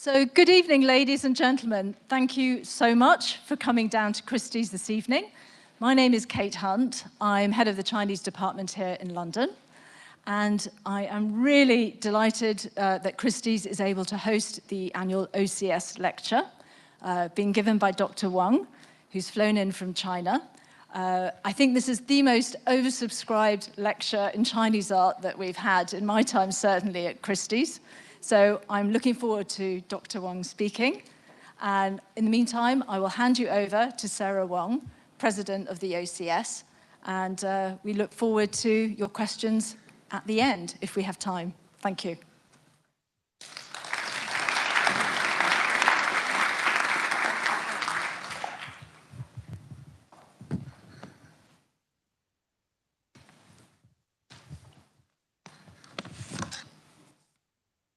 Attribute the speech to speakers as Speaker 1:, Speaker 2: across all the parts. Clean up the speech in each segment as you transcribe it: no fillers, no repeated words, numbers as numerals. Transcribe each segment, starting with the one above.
Speaker 1: So good evening, ladies and gentlemen. Thank you so much for coming down to Christie's this evening. My name is Kate Hunt. I'm head of the Chinese department here in London. And I am really delighted that Christie's is able to host the annual OCS lecture, being given by Dr. Weng, who's flown in from China. I think this is the most oversubscribed lecture in Chinese art that we've had in my time, certainly at Christie's. So I'm looking forward to Dr. Weng speaking. And in the meantime, I will hand you over to Sarah Weng, President of the OCS. And we look forward to your questions at the end, if we have time. Thank you.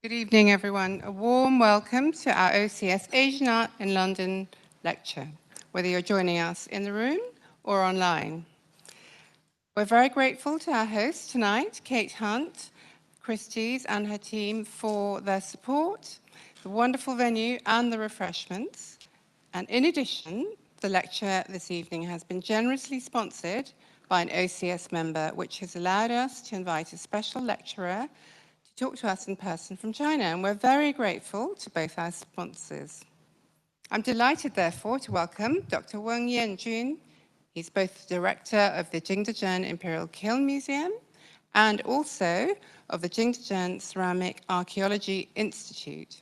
Speaker 2: Good evening, everyone. A warm welcome to our OCS Asian Art in London lecture, whether you're joining us in the room or online. We're very grateful to our host tonight, Kate Hunt, Christie's and her team for their support, the wonderful venue and the refreshments. And in addition, the lecture this evening has been generously sponsored by an OCS member, which has allowed us to invite a special lecturer to talk to us in person from China, and we're very grateful to both our sponsors. I'm delighted, therefore, to welcome Dr. Weng Yanjun. He's both the director of the Jingdezhen Imperial Kiln Museum and also of the Jingdezhen Ceramic Archaeology Institute.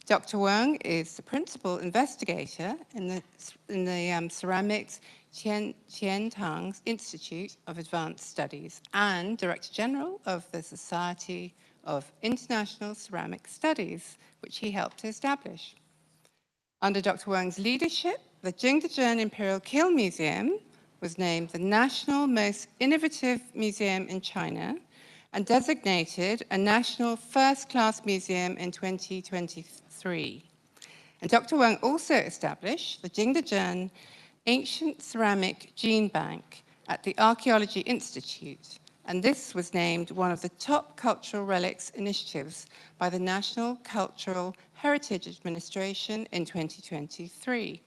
Speaker 2: Dr. Weng is the principal investigator in the Ceramics Qiantang Institute of Advanced Studies and Director General of the Society of International Ceramic Studies, which he helped to establish. Under Dr. Weng's leadership, the Jingdezhen Imperial Kiln Museum was named the national most innovative museum in China and designated a national first-class museum in 2023. And Dr. Weng also established the Jingdezhen Ancient Ceramic Gene Bank at the Archaeology Institute, and this was named one of the top cultural relics initiatives by the National Cultural Heritage Administration in 2023.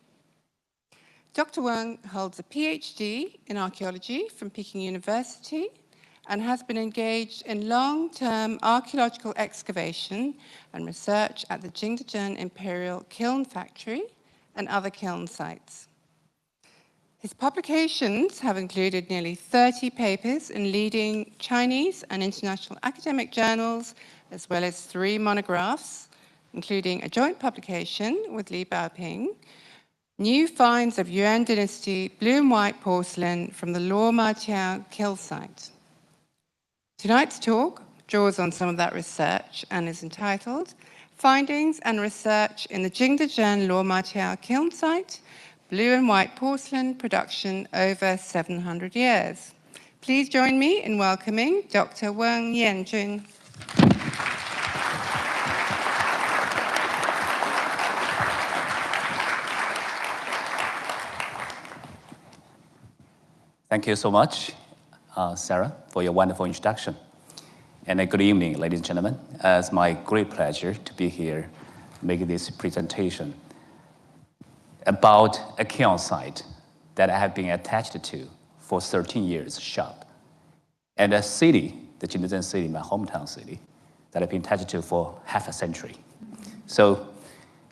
Speaker 2: Dr. Weng holds a PhD in archaeology from Peking University and has been engaged in long-term archaeological excavation and research at the Jingdezhen Imperial Kiln Factory and other kiln sites. His publications have included nearly 30 papers in leading Chinese and international academic journals, as well as 3 monographs, including a joint publication with Li Baoping, New Finds of Yuan Dynasty Blue and White Porcelain from the Luomaqiao Kiln site. Tonight's talk draws on some of that research and is entitled Findings and Research in the Jingdezhen Luomaqiao Kiln site, Blue and White Porcelain Production over 700 years. Please join me in welcoming Dr. Weng Yanjun.
Speaker 3: Thank you so much, Sarah, for your wonderful introduction. And good evening, ladies and gentlemen. It's my great pleasure to be here making this presentation about a kiln site that I have been attached to for 13 years sharp, and a city, the Jingdezhen city, my hometown city, that I've been attached to for half a century. So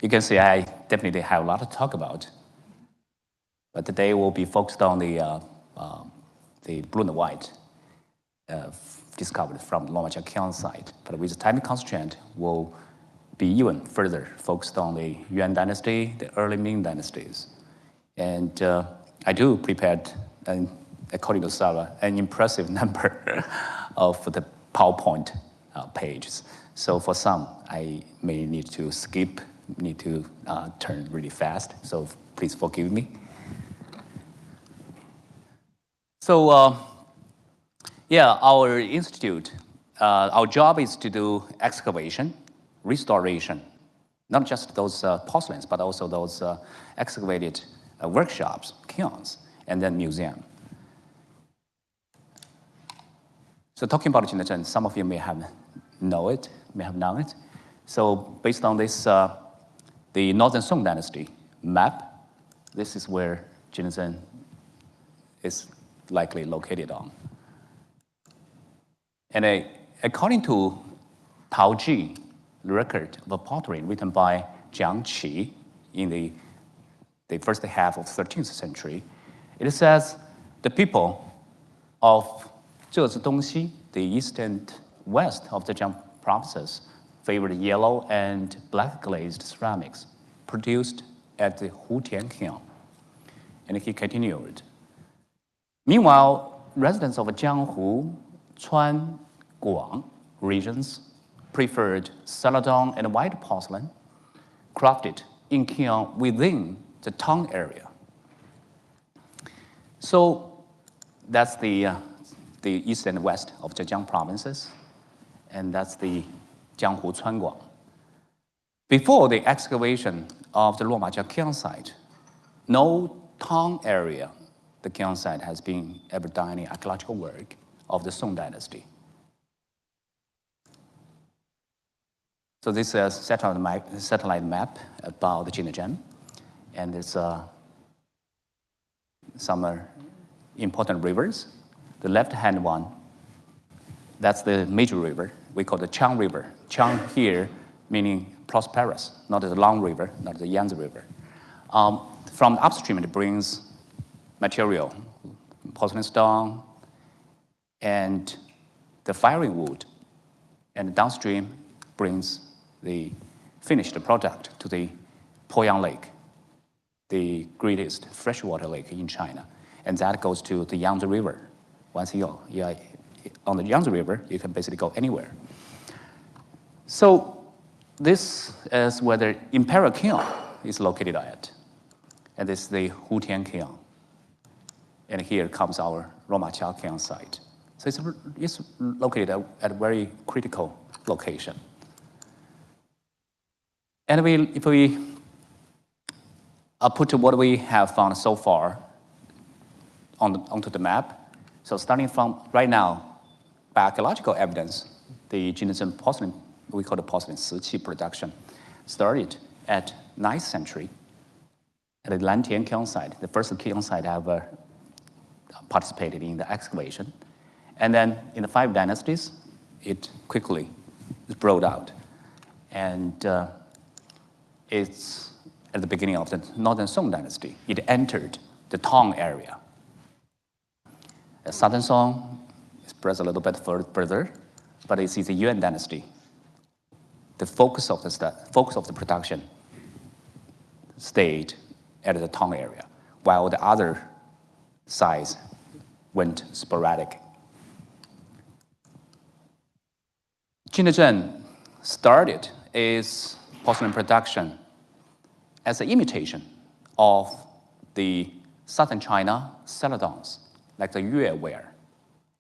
Speaker 3: you can see I definitely have a lot to talk about, but today we'll be focused on the blue and white discovered from Luomaqiao Kiln site. But with the time constraint, we'll be even further focused on the Yuan dynasty, the early Ming dynasties. And I do prepared, according to Sarah, an impressive number of the PowerPoint pages. So for some, I may need to skip, need to turn really fast. So please forgive me. So yeah, our institute, our job is to do excavation, restoration, not just those porcelains, but also those excavated workshops, kilns, and then museum. So talking about Jingdezhen, some of you may have known it. So based on this the Northern Song Dynasty map. This is where Jingdezhen is likely located on. And according to Tao Ji, the record of a pottery written by Jiang Qi in the first half of 13th century, it says the people of Zheji Dongxi, the east and west of the Zhejiang provinces, favored yellow and black glazed ceramics produced at the Hutian Kiln. And he continued. Meanwhile, residents of Jianghu, Chuan, Guang regions preferred celadon and white porcelain crafted in kiln within the town area. So that's the east and west of Zhejiang provinces, and that's the Jianghu Chuanguang. Before the excavation of the Luomaqiao Kiln site, no town area, the kiln site, has been ever done any archaeological work of the Song dynasty. So this is a satellite map about the Jingdezhen, and there's some important rivers. The left-hand one, that's the major river. We call the Chang River. Chang here meaning prosperous, not the long river, not the Yangtze River. From upstream, it brings material, porcelain stone, and the firing wood, and downstream brings the finished product to the Poyang Lake, the greatest freshwater lake in China, and that goes to the Yangtze River. Once you're on the Yangtze River, you can basically go anywhere. So this is where the Imperial Kiln is located at, and this is the Hutian Kiln. And here comes our Luomaqiao Kiln site. So it's located at a very critical location. And if we put what we have found so far onto the map, so starting from right now, by archaeological evidence, the Jingdezhen porcelain, we call the porcelain siqi production, started at 9th century at the Lantian Kiln site, the first kiln site ever participated in the excavation. And then in the 5 dynasties, it quickly spread out. And it's at the beginning of the Northern Song dynasty. It entered the Tang area. The Southern Song spreads a little bit further, but it's the Yuan dynasty. The focus of the production stayed at the Tang area, while the other sides went sporadic. Jingdezhen started its porcelain production as an imitation of the southern China celadons, like the Yue ware,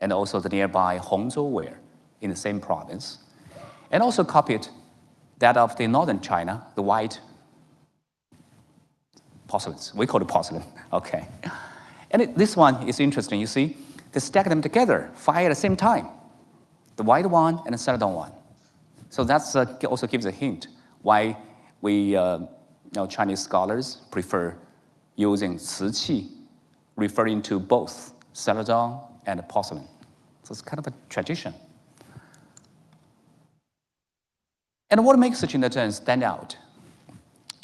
Speaker 3: and also the nearby Hongzhou ware in the same province, and also copied that of the northern China, the white porcelains. We call it porcelain, okay. And this one is interesting, you see, they stack them together, 5 at the same time, the white one and the celadon one. So that's also gives a hint why we, Chinese scholars prefer using ciqi, referring to both celadon and porcelain. So it's kind of a tradition. And what makes Jingdezhen stand out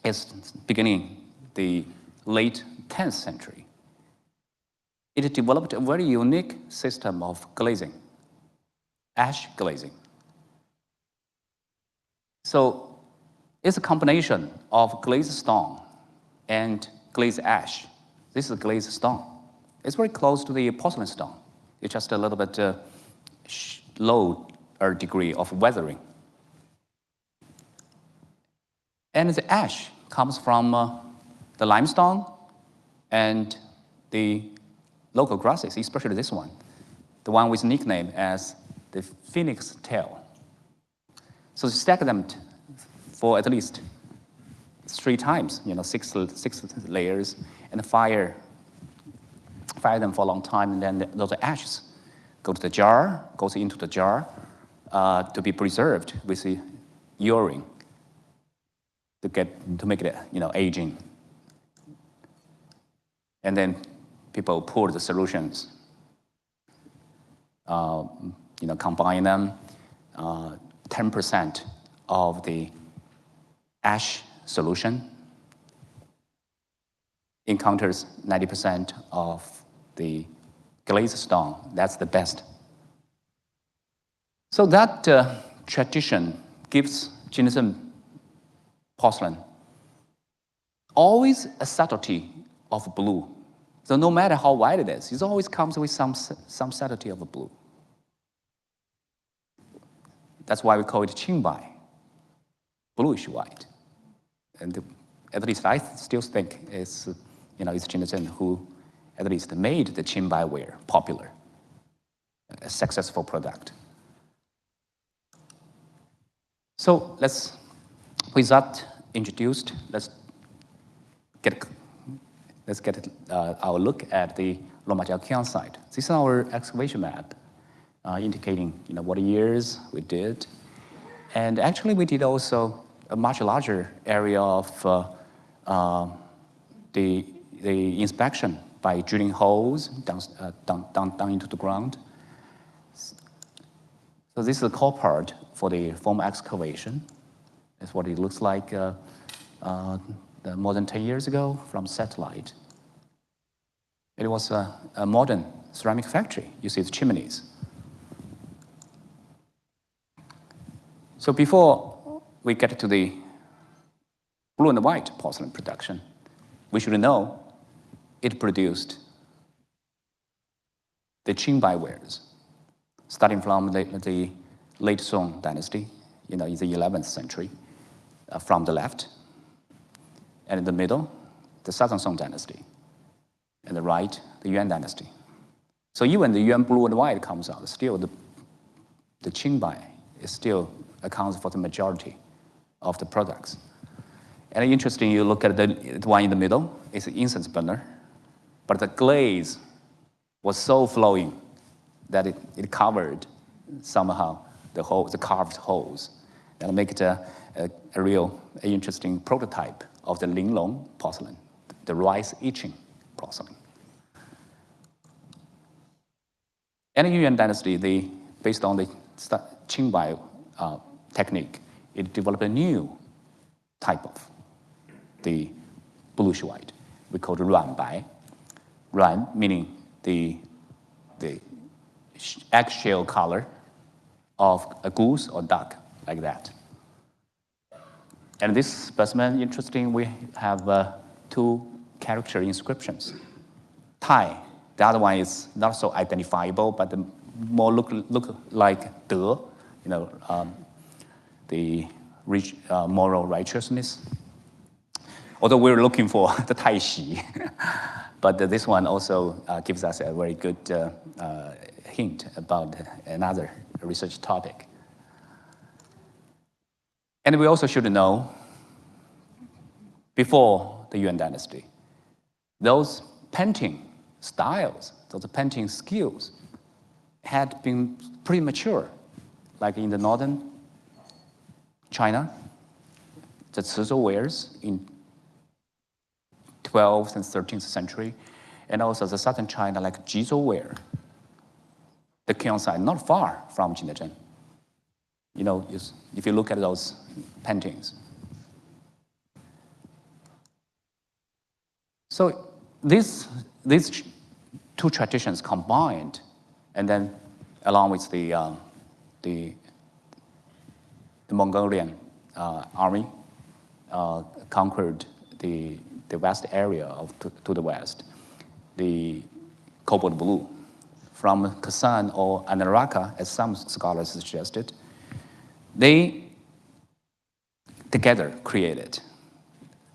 Speaker 3: is beginning the late 10th century. It developed a very unique system of glazing, ash glazing. So it's a combination of glazed stone and glazed ash. This is glazed stone. It's very close to the porcelain stone. It's just a little bit lower degree of weathering. And the ash comes from the limestone and the local grasses, especially this one, the one with nickname as the phoenix tail. So stack them for at least 3 times, 6 layers, and fire them for a long time, and then those ashes goes into the jar to be preserved with the urine. to make it, aging. And then people pour the solutions, combine them. 10% of the ash solution encounters 90% of the glazed stone. That's the best. So that tradition gives Jingdezhen porcelain always a subtlety of blue. So no matter how white it is, it always comes with some subtlety of blue. That's why we call it Qingbai, bluish white. And at least I still think it's Jingdezhen who at least made the Qingbai ware popular, a successful product. So with that introduced, let's get our look at the Luomaqiao Kiln site. This is our excavation map, indicating what years we did, and actually we did also a much larger area of the inspection by drilling holes down into the ground. So this is the core part for the formal excavation. That's what it looks like more than 10 years ago from satellite. It was a modern ceramic factory. You see the chimneys. So before we get to the blue and white porcelain production, we should know it produced the Qingbai wares, starting from the late Song dynasty, in the 11th century, from the left, and in the middle, the Southern Song dynasty, and the right, the Yuan dynasty. So even the Yuan blue and white comes out, still the Qingbai is still accounts for the majority of the products. And interesting, you look at the one in the middle, it's an incense burner, but the glaze was so flowing that it covered somehow the carved holes, and make it a real interesting prototype of the Linglong porcelain, the rice etching porcelain. And in Yuan dynasty, based on the Qingbai technique, it developed a new type of the bluish white. We call it Ruanbai. Ruan meaning the eggshell color of a goose or duck, like that. And this specimen, interesting, we have two character inscriptions. Tai, the other one is not so identifiable, but more look like De, the moral righteousness. Although we're looking for the Tai Xi, but this one also gives us a very good hint about another research topic. And we also should know, before the Yuan dynasty, those painting styles, those painting skills had been pretty mature, like in the northern China, the Cizhou wares in 12th and 13th century, and also the southern China, like Jizhou ware, the kiln site, not far from Jingdezhen. If you look at those paintings. So these two traditions combined, and then along with the Mongolian army conquered the vast area to the west, the cobalt blue, from Kasan or Anaraka, as some scholars suggested, they together created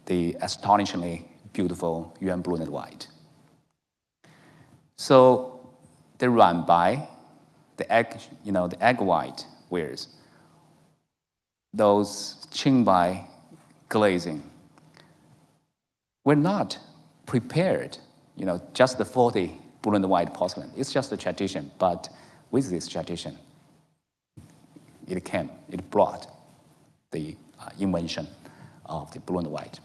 Speaker 3: the astonishingly beautiful Yuan blue and white. So the Ruanbai, the egg white wares, those Qingbai glazing, were not prepared, just for the blue and white porcelain. It's just a tradition, but with this tradition, it brought the invention of the blue and white.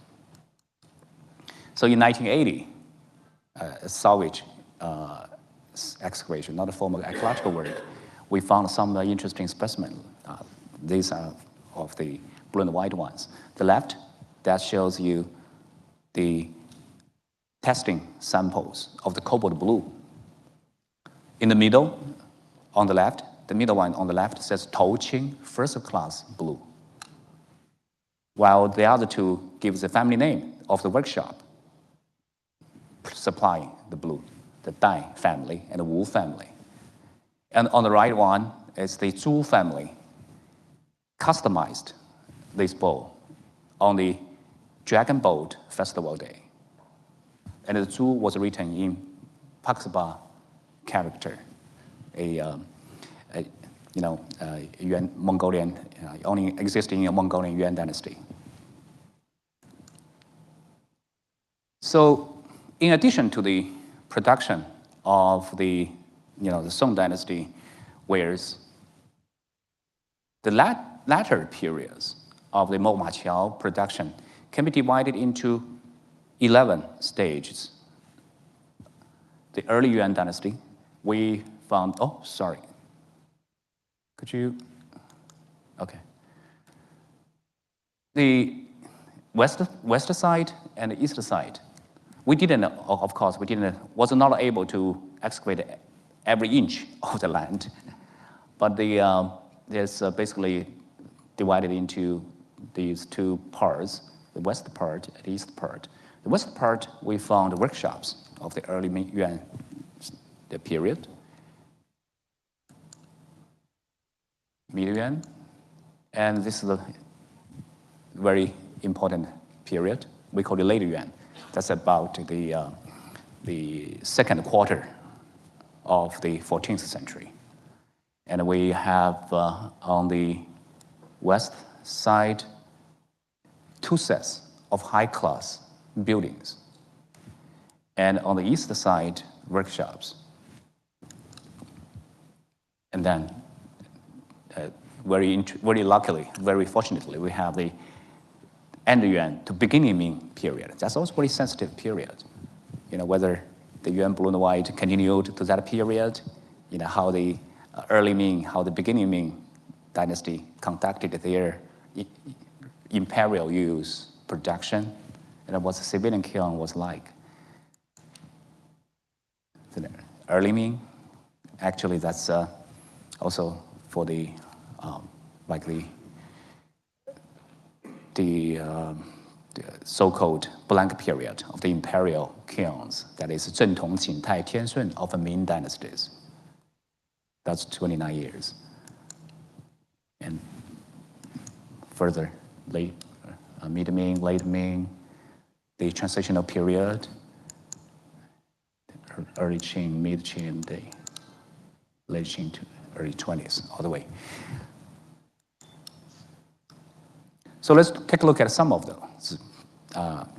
Speaker 3: So in 1980, a salvage excavation, not a formal archaeological work, we found some interesting specimens. These are of the blue and white ones. The left, that shows you the testing samples of the cobalt blue. In the middle, on the left, the middle one on the left says Touqing first class blue, while the other two gives the family name of the workshop supplying the blue, the Dai family and the Wu family. And on the right one is the Zhu family customized this bowl on the Dragon Boat Festival Day. And the Zhu was written in Paxba character, Yuan Mongolian, only existing in Mongolian Yuan dynasty. So, in addition to the production of the Song dynasty wares, the latter periods of the Luomaqiao production can be divided into 11 stages. The early Yuan dynasty, we found, could you, okay. The west side and the east side, we didn't, of course, was not able to excavate every inch of the land, but there's basically divided into these two parts, the west part and the east part. The west part, we found workshops of the early Yuan period, Middle Yuan, and this is a very important period. We call it Late Yuan. That's about the second quarter of the 14th century. And we have on the west side 2 sets of high-class buildings, and on the east side, workshops. And then, very luckily, very fortunately, we have the end Yuan to beginning Ming period. That's also a very sensitive period. Whether the Yuan blue and white continued to that period, how the early Ming, how the beginning Ming dynasty conducted their imperial use production, and what the civilian kiln was like. The early Ming, actually, that's also for the so-called blank period of the imperial kilns, that is Zhentong, Qingtai, Tianshun of the Ming dynasties. That's 29 years. And further, mid-Ming, late Ming, the transitional period, early Qing, mid-Qing, the late Qing to early 20s, all the way. So let's take a look at some of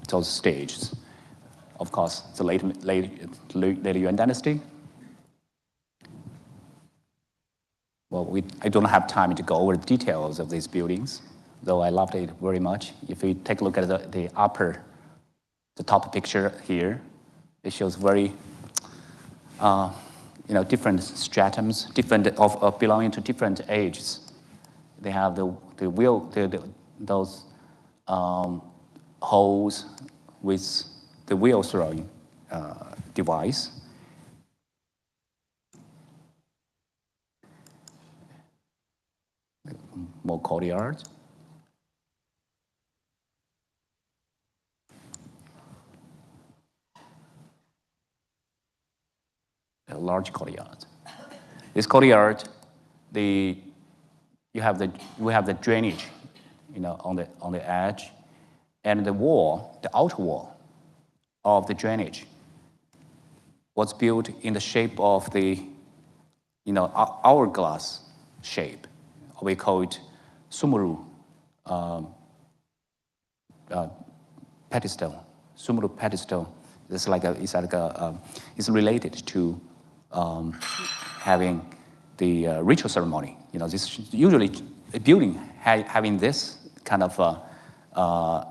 Speaker 3: those stages. Of course, the late Yuan dynasty. Well, I don't have time to go over the details of these buildings, though I loved it very much. If we take a look at the top picture here, it shows very, different stratums, belonging to different ages. They have those holes with the wheel throwing device. More courtyard. A large courtyard. This courtyard, we have the drainage, on the edge, and the wall, the outer wall of the drainage was built in the shape of the, hourglass shape. We call it Sumuru pedestal. Sumuru pedestal. It's related to having the ritual ceremony. This usually a building having this kind of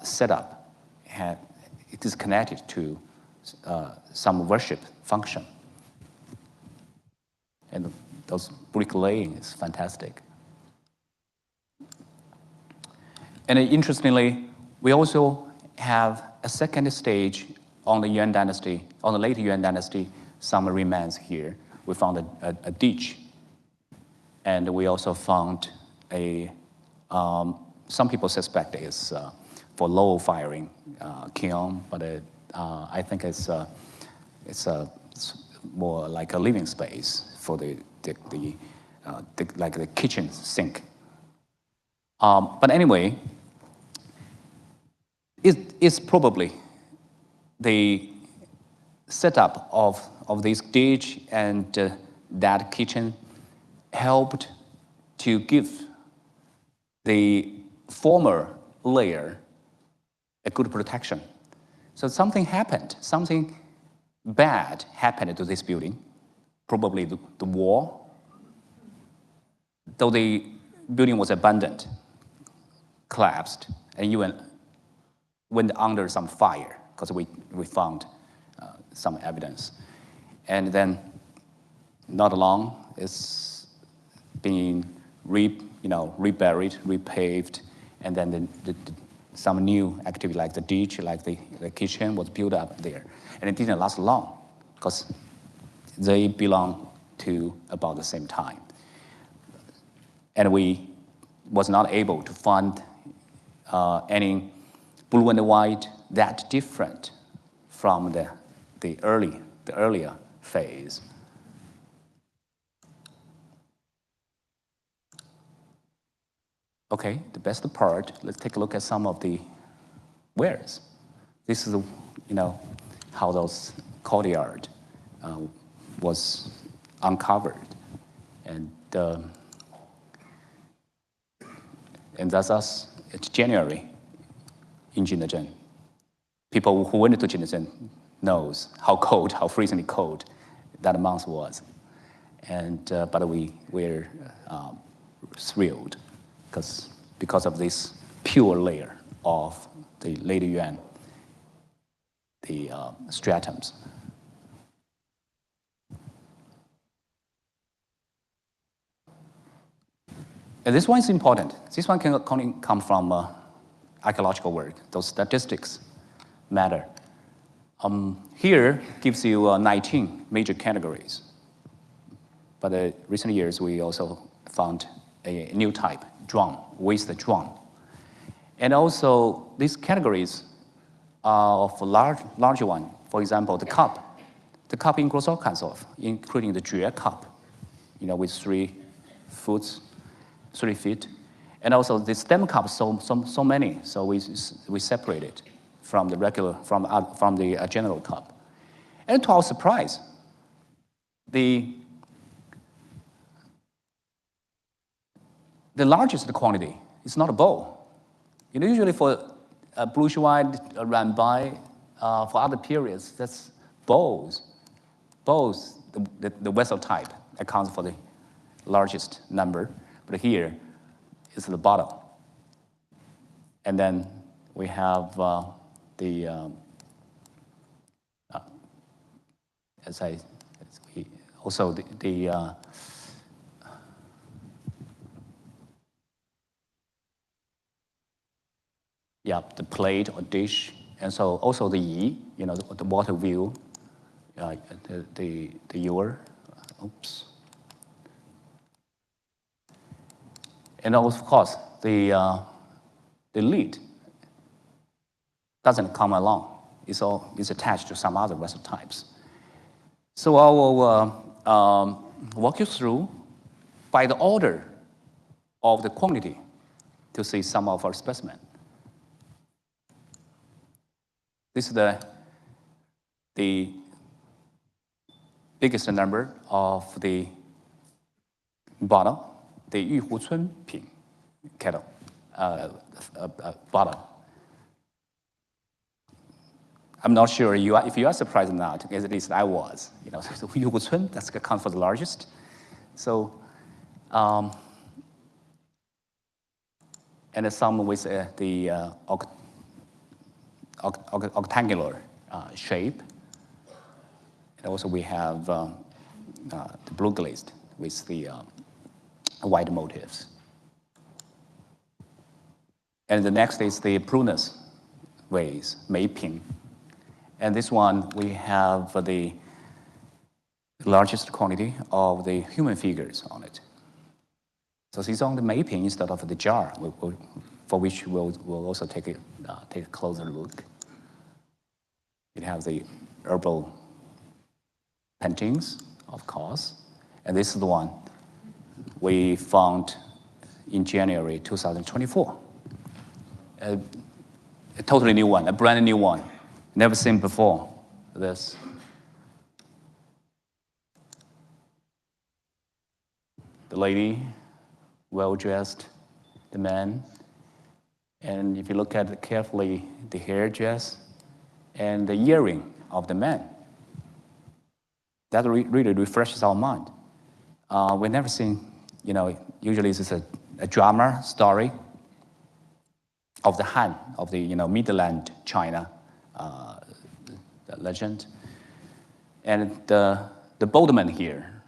Speaker 3: setup it is connected to some worship function. And those bricklaying is fantastic. And interestingly, we also have a second stage on the Yuan dynasty, on the late Yuan dynasty, some remains here. We found a ditch. And we also found some people suspect it's for low firing kiln, but I think it's more like a living space for like the kitchen sink. But anyway, it's probably the setup of this ditch and that kitchen helped to give the former layer a good protection. So something happened, something bad happened to this building, probably the war. Though the building was abandoned, collapsed, and even went under some fire, because we found some evidence. And then, not long, it's being reburied, repaved, and then some new activity like the ditch, like the kitchen was built up there. And it didn't last long, because they belong to about the same time. And we was not able to find any blue and white that different from the earlier phase. Okay, the best part, let's take a look at some of the wares. This is, how those courtyard was uncovered. And that's us, it's January in Jingdezhen. People who went to Jingdezhen knows how cold, how freezingly cold that month was. And, but we're thrilled because of this pure layer of the later Yuan, the stratums. And this one is important. This one can come from archaeological work. Those statistics matter. Here gives you 19 major categories. But in recent years, we also found a new type, drum, with the drum. And also, these categories are of larger one. For example, the cup. The cup includes all kinds of, including the Jue cup, with 3 feet. And also the stem cups, so many. So we separate it from the regular, from the general cup. And to our surprise, the largest quantity is not a bowl. Usually for bourgeois ran by, for other periods, that's bowls. Bowls, the vessel type, accounts for the largest number. But here is the bottom. And then we have also the plate or dish, and so also the yi, the water wheel, the ewer, oops. And of course, the lid doesn't come along. It's attached to some other vessel types. So I will walk you through by the order of the quantity to see some of our specimen. This is the biggest number of the bottle, the Yuhucun Ping kettle, bottle. I'm not sure if you are surprised or not, at least I was. So Yuhucun, that's accounts for the largest. So and some with the octangular shape. And also we have the blue glazed with the white motifs. And the next is the prunus vase, Meiping. And this one, we have the largest quantity of the human figures on it. So this is on the Meiping instead of the jar, for which we'll also take a closer look. It has the herbal paintings, of course. And this is the one we found in January 2024. A totally new one, a brand new one, never seen before. This. The lady, well dressed, the man, and if you look at it carefully, the hair dress and the earring of the man. That really refreshes our mind. We've never seen, usually this is a drama story of the Han, of the Midland China legend. And the boatman here,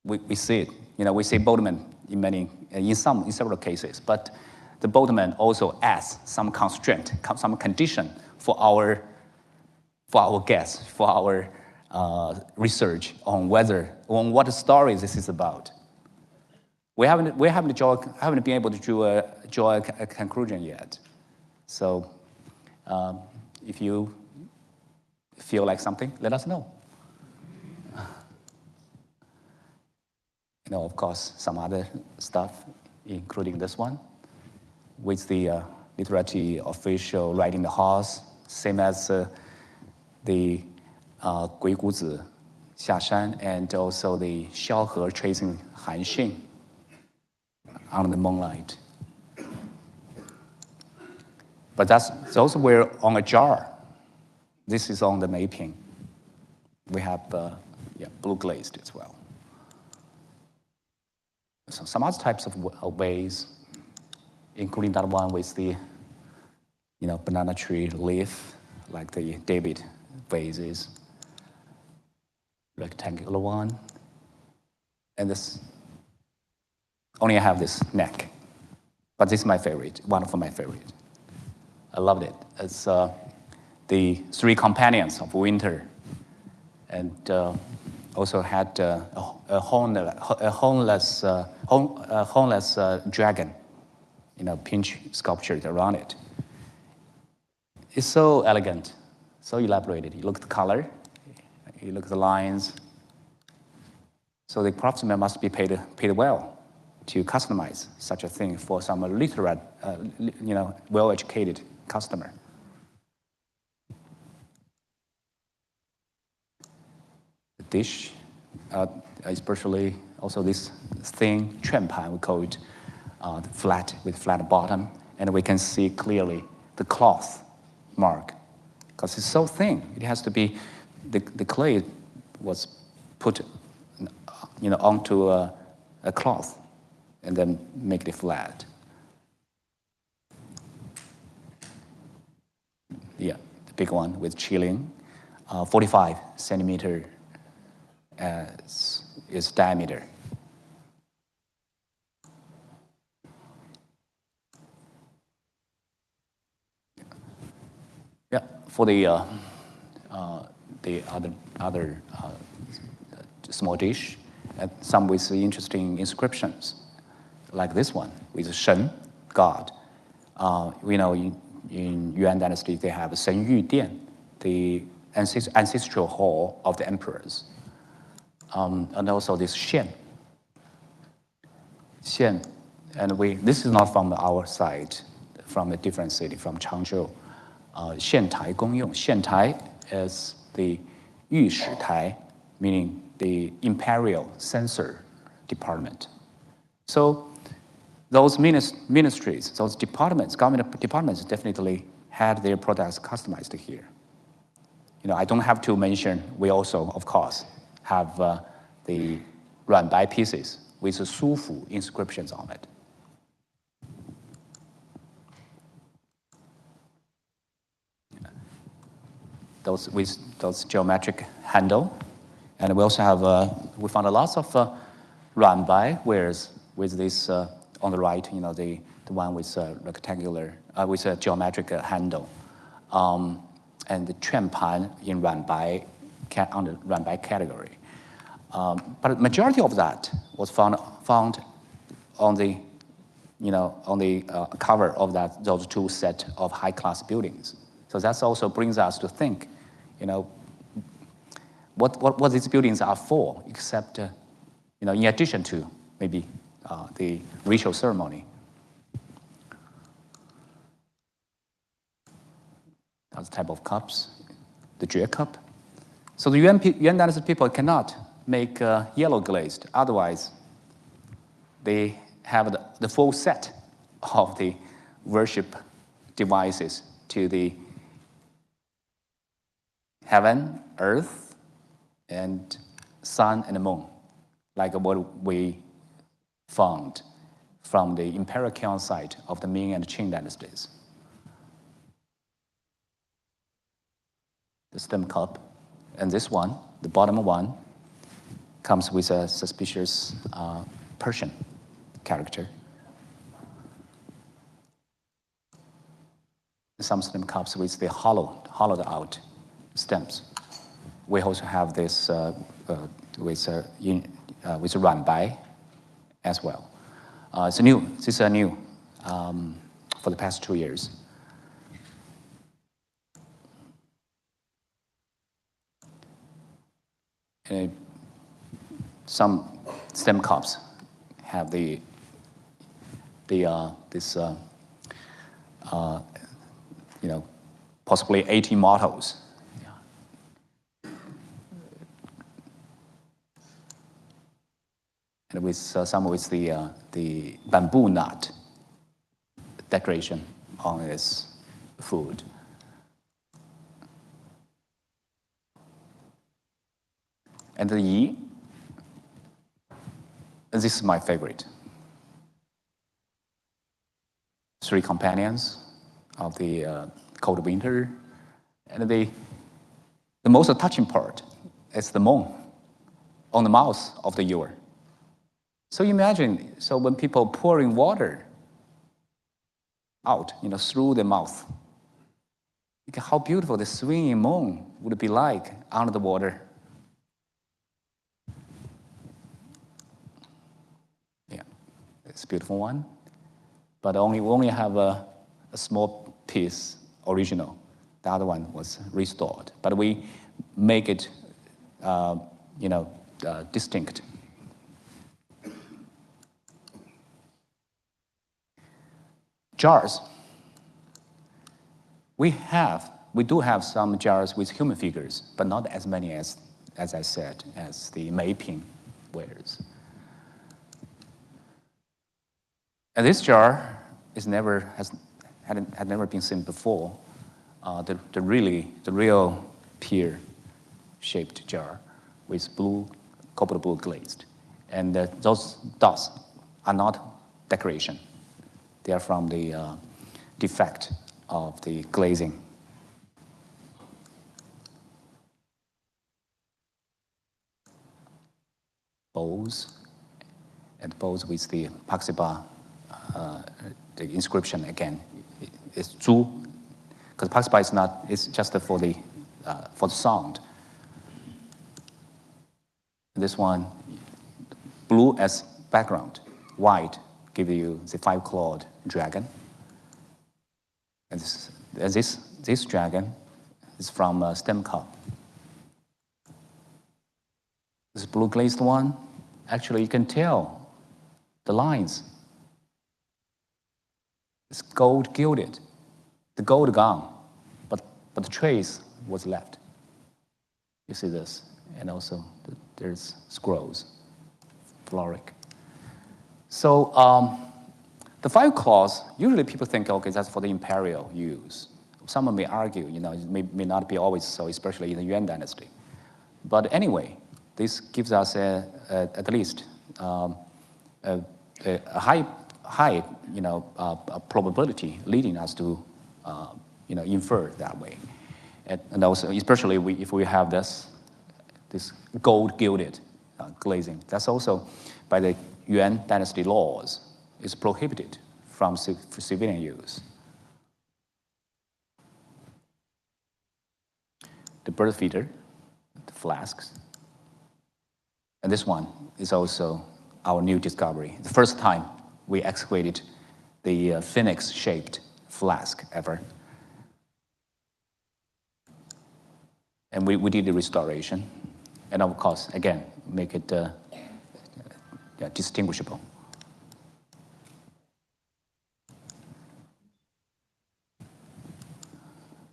Speaker 3: we see it. We see boatman in several cases, but the boatman also adds some constraint, some condition for our guess, for our research on what story this is about. We haven't been able to draw a conclusion yet. So if you feel like something, let us know. Of course, some other stuff, including this one, with the literary official riding the horse, same as the Gui Guzi Xiashan, and also the Xiaohe tracing Han Xing on the moonlight. But those were on a jar. This is on the Meiping. We have blue glazed as well. So some other types of ways, including that one with the banana tree leaf, like the David vases, rectangular one, and this only I have this neck, but this is my favorite, one of my favorite. I loved it. It's the three companions of winter, and also had a hornless dragon, pinch sculptured around it. It's so elegant, so elaborated. You look at the color, you look at the lines. So the craftsman must be paid well to customize such a thing for some literate, well-educated customer. The dish, especially also this thin chuanpan, we call it, flat with flat bottom, and we can see clearly the cloth mark because it's so thin. It has to be the clay was put, onto a cloth and then make it flat. Yeah, the big one with chilling, 45 centimeter is diameter. Yeah, for the other small dish, and some with interesting inscriptions, like this one with Shen, God. We know in Yuan dynasty they have Shen Yu Dian, the ancestral hall of the emperors, and also this Xian, and this is not from our side, from a different city, from Changzhou. Xiantai Gongyong. Xiantai is the Yu Shi Tai, meaning the Imperial censor department. So those ministries, those departments, government departments definitely had their products customized here. I don't have to mention, we also, of course, have the Ruanbai pieces with the Sufu inscriptions on it. Those with those geometric handle, and we also have we found a lot of Ranbai wares with this on the right, the one with rectangular with a geometric handle, and the Chuanpan in Ranbai on the Ranbai category. But the majority of that was found on the on the cover of those two set of high-class buildings. So that also brings us to think, what these buildings are for, except in addition to maybe the ritual ceremony. That's the type of cups, the Jue cup. So the Yuan dynasty people cannot make yellow glazed, otherwise they have the full set of the worship devices to the heaven, earth, and sun and moon, like what we found from the Imperial Kiln site of the Ming and Qing dynasties. The stem cup, and this one, the bottom one, comes with a suspicious Persian character. Some stem cups with the hollowed out stems. We also have this with Ranbai as well. This is new for the past 2 years. And some stem cups have this possibly 80 mottos. And with some with the bamboo nut decoration on its food. And the Yi, this is my favorite. 3 companions of the cold winter, and the most touching part is the moon on the mouth of the Yuan. So imagine, when people pouring water out, through the mouth, how beautiful the swinging moon would be like under the water. Yeah, it's a beautiful one, but we only have a small piece original. The other one was restored, but we make it, distinct. Jars. We do have some jars with human figures, but not as many as I said, as the Meiping wares. And this jar had never been seen before. The real pear-shaped jar with copper blue glazed, and those dots are not decoration. They are from the defect of the glazing. Bowls, and bowls with the Paxiba, the inscription again. It's Zhu, because Paxiba is not, it's just for the sound. This one, blue as background, white give you the 5-clawed dragon. And this dragon is from a stem cup. This blue glazed one, actually you can tell the lines. It's gold gilded, the gold gone, but the trace was left. You see this, and also there's scrolls, floric. So the 5 claws, usually people think, okay, that's for the imperial use. Someone may argue, it may not be always so, especially in the Yuan dynasty. But anyway, this gives us at least a high probability leading us to infer that way. And also, especially if we have this gold gilded glazing, that's also by the Yuan dynasty laws is prohibited from civilian use. The bird feeder, the flasks, and this one is also our new discovery. The first time we excavated the phoenix-shaped flask ever. And we did the restoration. And of course, again, make it distinguishable.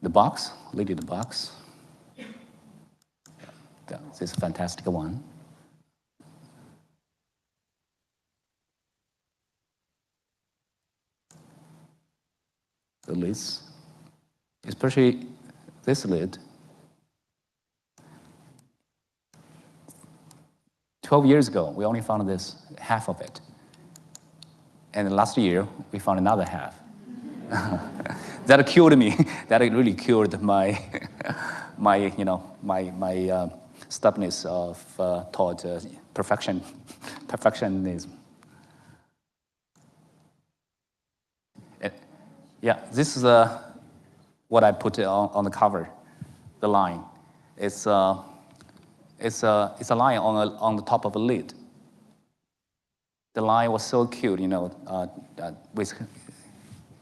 Speaker 3: The box, lady the box. This is a fantastic one. The lids, especially this lid. 12 years ago, we only found this half of it. And last year, we found another half. That cured me. That really cured my stubbornness of toward perfectionism. Yeah, this is what I put on the cover, the line. It's a line on the top of a lid. The line was so cute, with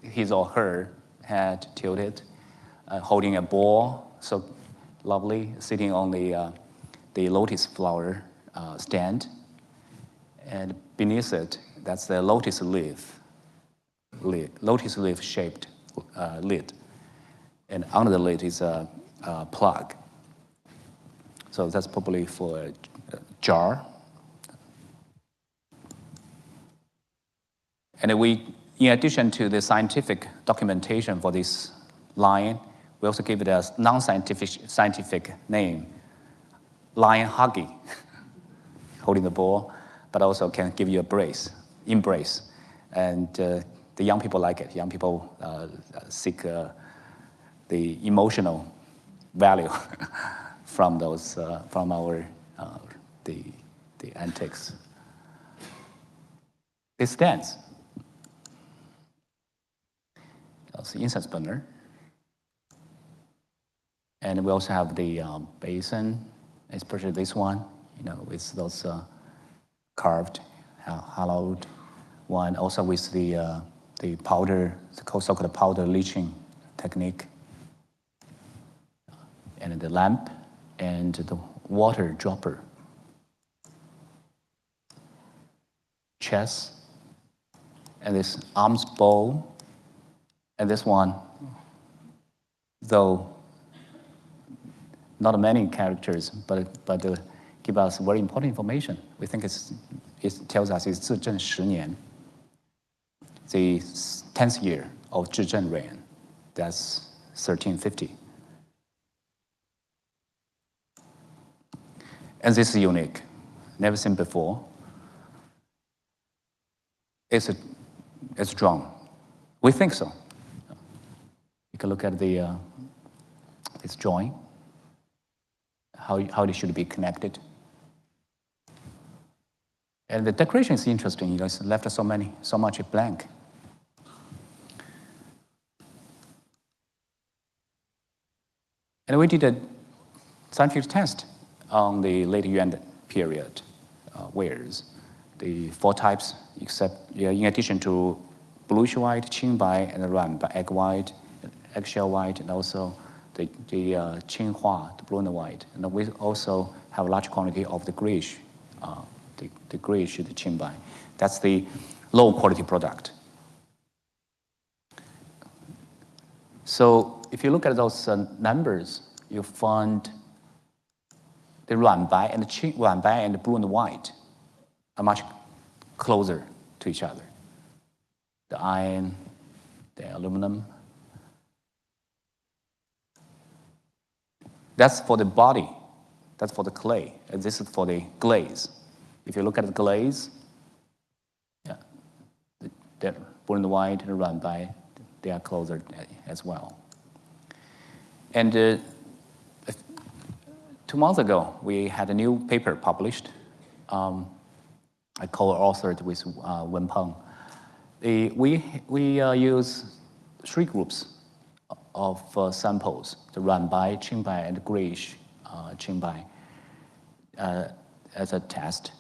Speaker 3: his or her head tilted, holding a ball, so lovely, sitting on the lotus flower stand, and beneath it, that's the lotus leaf shaped lid, and under the lid is a plug. So that's probably for a jar. And in addition to the scientific documentation for this lion, we also give it a non-scientific name, lion huggy, holding the ball, but also can give you embrace. And the young people like it. Young people seek the emotional value from those, from our the antiques. It stands. That's the incense burner. And we also have the basin, especially this one, with those carved, hollowed one, also with the powder, the so-called powder leaching technique, and the lamp, and the water dropper, chess, and this alms bowl, and this one, though not many characters, but give us very important information. We think it tells us it's 至正10年, the 10th year of 至正 reign. That's 1350. And this is unique, never seen before. It's drawn. We think so. You can look at its drawing, how they should be connected. And the decoration is interesting. It's left so much blank. And we did a scientific test on the late Yuan period wares. The 4 types, in addition to bluish white, qingbai, and ruanbai, egg white, eggshell white, and also the qinghua, the blue and white. And we also have a large quantity of the grayish, the qingbai. That's the low quality product. So if you look at those numbers, you find the ruanbai and the blue and white are much closer to each other. The iron, the aluminum. That's for the body. That's for the clay. And this is for the glaze. If you look at the glaze, the blue and white and Ranbai, they are closer as well. And 2 months ago, we had a new paper published. I co-authored with Weng. We use 3 groups of samples, the Ranbai, Qingbai, and grayish Qingbai as a test.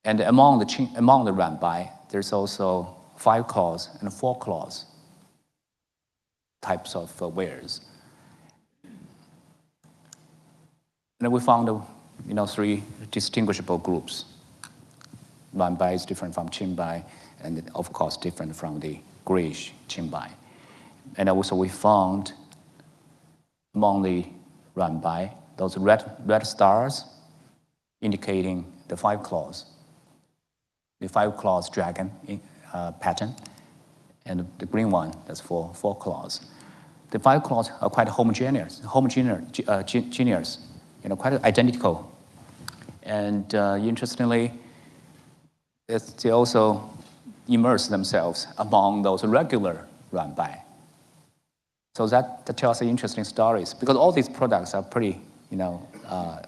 Speaker 3: And among the Ranbai, there's also 5 claws and 4 claws types of wares. And we found 3 distinguishable groups. Ranbai is different from Qingbai, and of course different from the grayish Qingbai. And also we found among the Ranbai, those red stars indicating the 5 claws. The 5 claws dragon pattern, and the green one, that's 4 claws. The 5 claws are quite homogeneous, quite identical. And interestingly, they also immerse themselves among those regular Ranbai. So that tells us interesting stories, because all these products are pretty,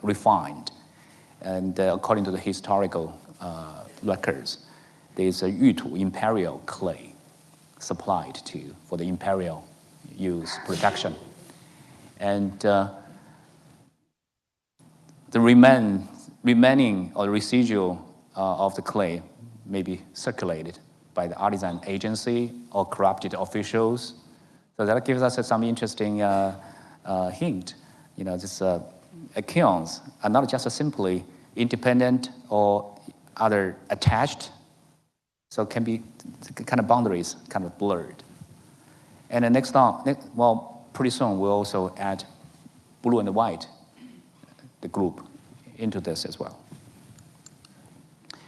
Speaker 3: refined. And according to the historical records, there's a Yutu Imperial clay supplied for the Imperial use production. And the remaining or residual of the clay may be circulated by the artisan agency or corrupted officials. So that gives us some interesting hint. These kilns are not just simply independent or other attached, so can be the kind of boundaries kind of blurred. And then pretty soon we'll also add blue and white, the group, into this as well.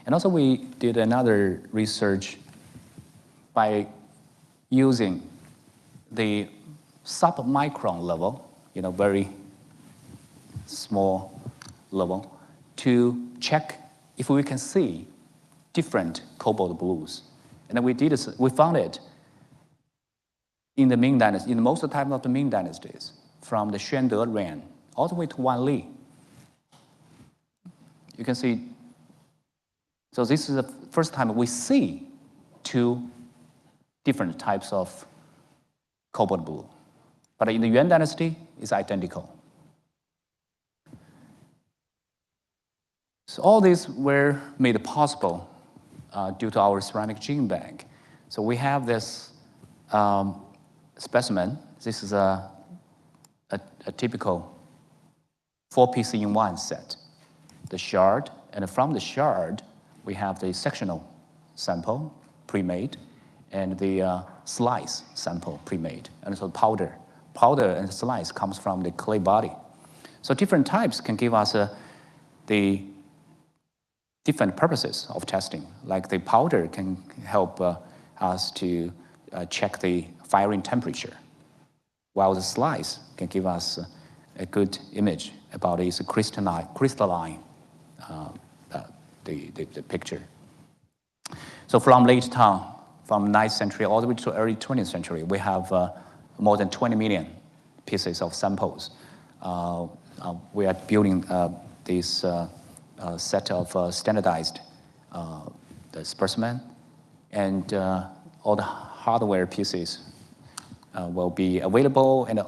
Speaker 3: And also we did another research by using the sub-micron level, very small level, to check if we can see different cobalt blues. And then we found it in the Ming Dynasty, in most of the time of the Ming dynasties, from the Xuande reign all the way to Wan Li. You can see, so this is the first time we see 2 different types of cobalt blue. But in the Yuan dynasty, it's identical. So all these were made possible due to our ceramic gene bank. So we have this specimen. This is a typical 4-piece in 1 set. The shard, and from the shard, we have the sectional sample pre-made, and the slice sample pre-made, and so powder. Powder and slice comes from the clay body. So different types can give us the different purposes of testing. Like the powder can help us to check the firing temperature, while the slice can give us a good image about its crystalline the picture. So from late Tang, from 9th century all the way to early 20th century, we have more than 20 million pieces of samples. We are building this set of standardized the specimen, and all the hardware pieces will be available and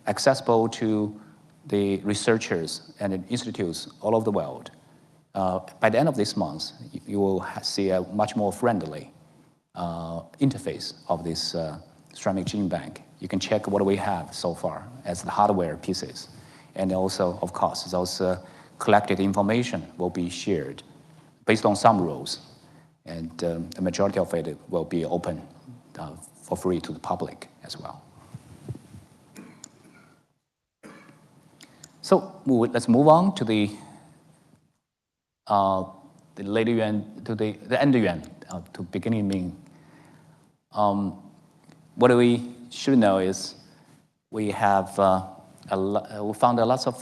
Speaker 3: accessible to the researchers and institutes all over the world. By the end of this month, you will see a much more friendly interface of this ceramic gene bank. You can check what we have so far as the hardware pieces. And also, of course, those collected information will be shared based on some rules. And the majority of it will be open for free to the public as well. So let's move on to the later Yuan, to the end Yuan, to beginning Ming. What we should know is we have we found a lot of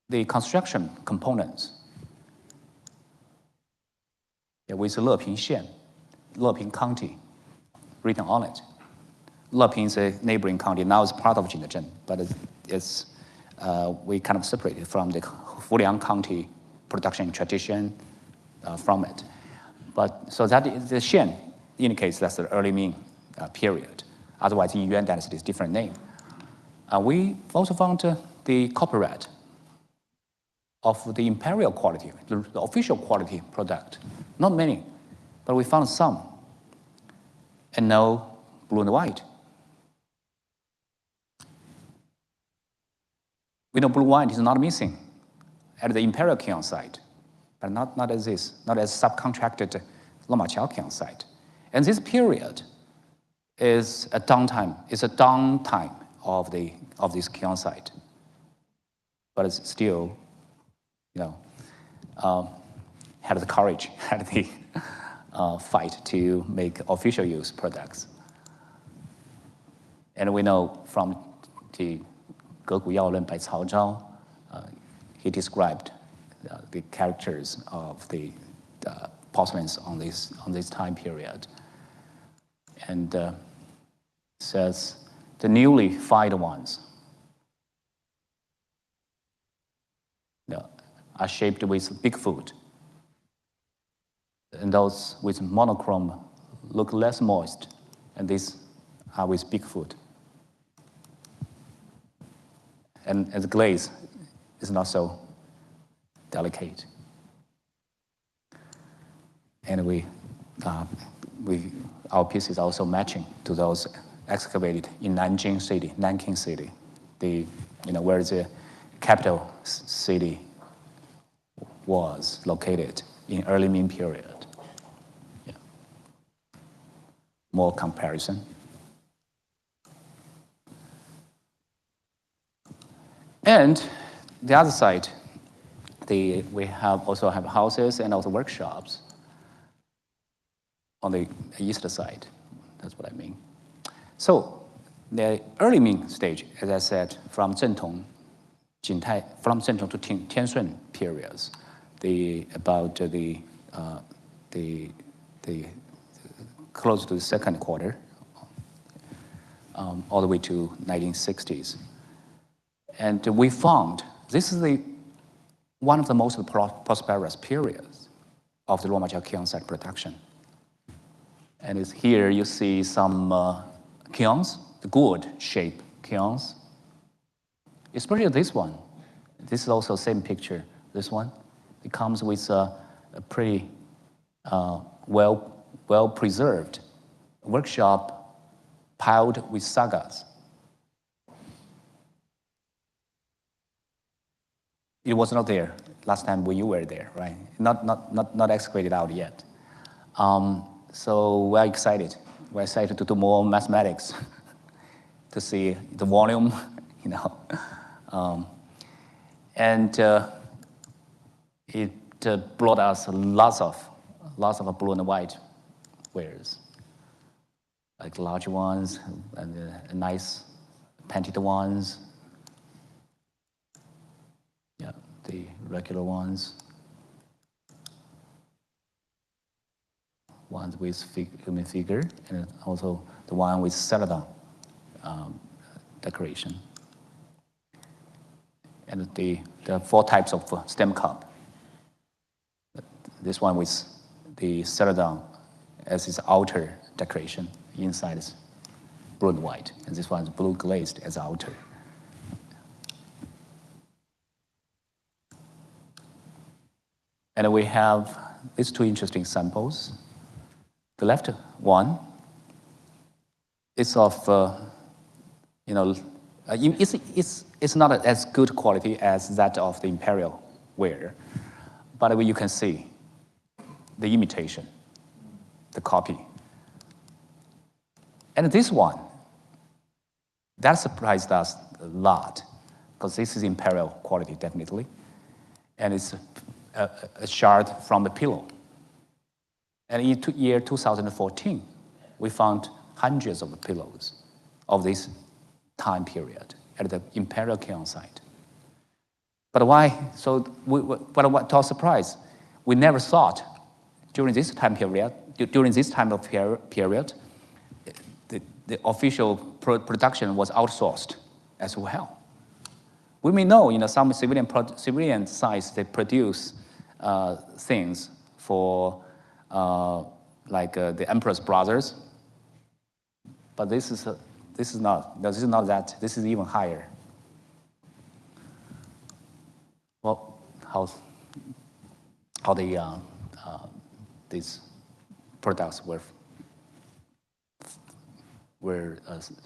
Speaker 3: the construction components. with Leping Xian, Leping County, written on it. Leping is a neighboring county. Now it's part of Jingdezhen, but we kind of separated from the Fuliang County production tradition from it. But so that the Xian indicates that's the early Ming period. Otherwise, in Yuan dynasty, it's a different name. We also found the copyright of the imperial quality, the official quality product. Not many, but we found some. And no blue and white. We know blue and white is not missing at the Imperial Kiln site, but not as this, not as subcontracted Luomaqiao Kiln site. And this period is a downtime of this kiln site. But it's still, had the courage, had the fight to make official use products. And we know from the Gegu Yaolun by Cao Zhao, he described the characters of the porcelains on this time period. And says the newly fired ones are shaped with Bigfoot. And those with monochrome look less moist, and these are with Bigfoot. And the glaze is not so delicate. And our piece is also matching to those excavated in Nanking City, where the capital city was located in early Ming period. Yeah. More comparison. And the other side, we also have houses and also workshops on the east side. That's what I mean. So the early Ming stage, as I said, from Zhentong to Tianshun periods, about the close to the second quarter, all the way to 1960s. And we found this is one of the most prosperous periods of the Luomaqiao Kiln site production. And here you see some kilns, the gourd shape kilns, especially this one. This is also the same picture, this one. It comes with a pretty well-preserved workshop piled with sagas. It was not there last time when you were there, right? Not excavated out yet. So we're excited. We're excited to do more mathematics to see the volume, and it brought us lots of blue and white wares, like large ones and nice painted ones. Yeah, the regular ones. Ones with human figure, and also the one with celadon decoration. And the 4 types of stem cup. This one with the celadon as its outer decoration. Inside is blue and white, and this one is blue glazed as outer. And we have these 2 interesting samples. The left one is of, it's not as good quality as that of the Imperial ware, but you can see the imitation, the copy. And this one, that surprised us a lot, because this is Imperial quality, definitely. And it's a shard from the pillow. And in year 2014, we found hundreds of pillows of this time period at the Imperial Kiln site. But why? So, but what to our surprise, we never thought during this time period, the official production was outsourced as well. We may know, some civilian sites, they produce things for like the emperor's brothers, but this is not that. This is even higher. Well, how these products were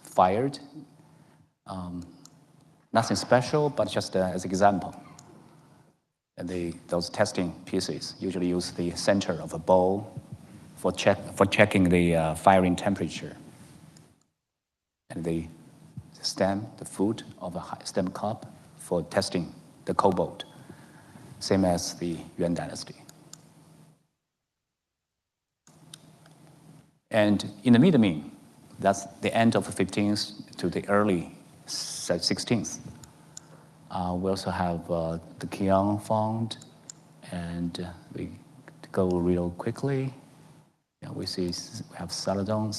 Speaker 3: fired. Nothing special, but just as an example. And those testing pieces usually use the center of a bowl for checking the firing temperature. And the stem, the foot of a stem cup for testing the cobalt, same as the Yuan dynasty. And in the Mid-Ming, that's the end of the 15th to the early 16th. We also have the kiln found, and we go real quickly. Yeah, we have Celadon